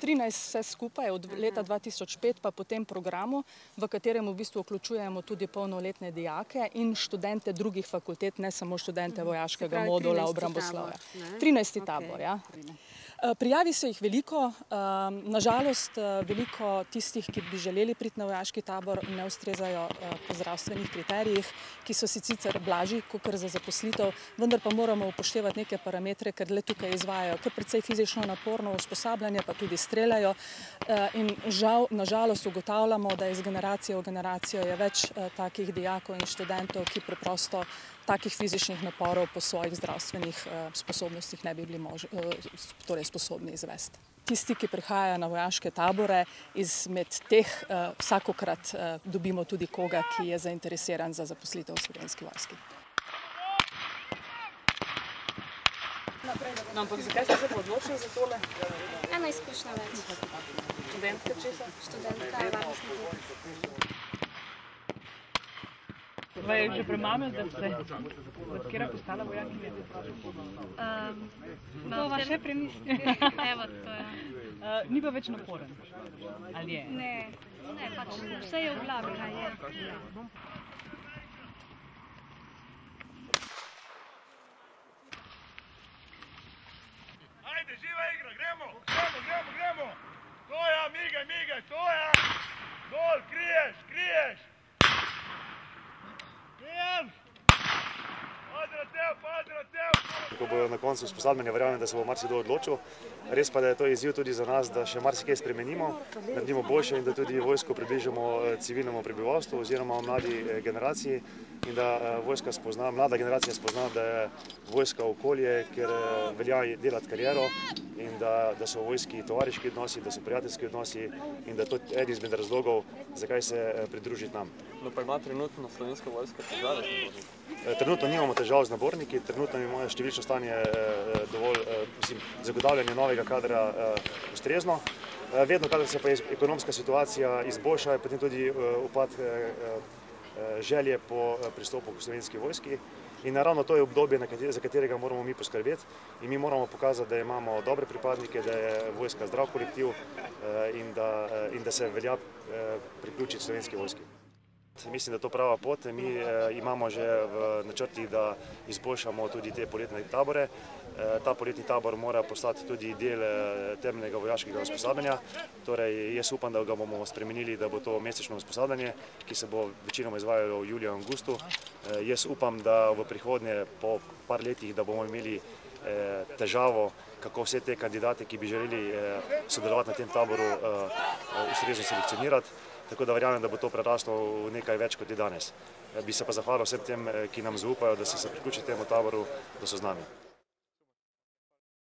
13 vse skupaj od leta 2005 pa po tem programu, v katerem v bistvu vključujemo tudi polnoletne dijake in študente drugih fakultet, ne samo študente vojaškega modula obramboslovja. 13. tabor, ja. Prijavi se jih veliko, nažalost veliko tistih, ki bi želeli priti na vojaški tabor, ne ustrezajo po zdravstvenih kriterijih, ki so sicer blažji kakor za zaposlitev, vendar pa moramo upoštevati neke parametre, ker le tukaj izvajajo kar precej fizično naporno usposabljanje, pa tudi streljajo in nažalost ugotavljamo, da iz generacije v generacijo je več takih dijakov in študentov, ki preprosto takih fizičnih naporov po svojih zdravstvenih sposobnostih ne bi bili sposobni izvesti. Tisti, ki prihajajo na vojaške tabore, izmed teh vsakokrat dobimo tudi koga, ki je zainteresiran za zaposlitev v Slovenski vojski. Ampak zakaj ste se odločili za tole? Ena izkušnja več. Študentka česa? Študentka varnostnih let. Vaj že premame, da ste od kjera postala vojakinja? Bova še premisliti. Evo, to je. Ni pa več naporen, ali je? Ne, pač vse je v glavi, kaj je. Ajde, živa igra, gremo! Toja, migaj, toja! Dol, kriješ! Ko bo na koncu usposabljanja, verjamem, da se bo marsikdo odločil. Res pa, da je to izziv tudi za nas, da še marsikaj spremenimo, naredimo boljše in da tudi vojsko približamo civilnemu prebivalstvu oziroma mladi generaciji in da vojska spozna, mlada generacija spozna, da je vojska okolje, kjer velja delati kariero in da so v vojski tovariški odnosi, da so prijateljski odnosi in da je to eden izmed razlogov, zakaj se pridružiti nam. No pa ima trenutno Slovenska vojska težave z naborniki? Trenutno nimamo težav z naborniki, trenutno imamo številčno stanje dovolj, zagotavljanje novega kadra ustrezno. Vedno, kadar se pa ekonomska situacija izboljša, je potem tudi upad želje po pristopu k Slovenski vojski. In naravno to je obdobje, za katerega moramo mi poskrbeti in mi moramo pokazati, da imamo dobre pripadnike, da je vojska zdrav kolektiv in da se velja priključiti Slovenski vojski. Mislim, da je to prava pot. Mi imamo že v načrtih, da izboljšamo tudi te poletne tabore. Ta poletni tabor mora postati tudi del temeljnega vojaškega usposabljanja. Torej, jaz upam, da ga bomo spremenili, da bo to mesečno usposabljanje, ki se bo večinoma izvajalo v juliju in avgustu. Jaz upam, da v prihodnje, po par letih, da bomo imeli težavo, kako vse te kandidate, ki bi želeli sodelovati na tem taboru, ustrezno selekcionirati. Tako da verjamem, da bo to preraslo v nekaj več kot je danes. Bi se pa zahvalil vsem tem, ki nam zaupajo, da so se priključili temu taboru, da so z nami.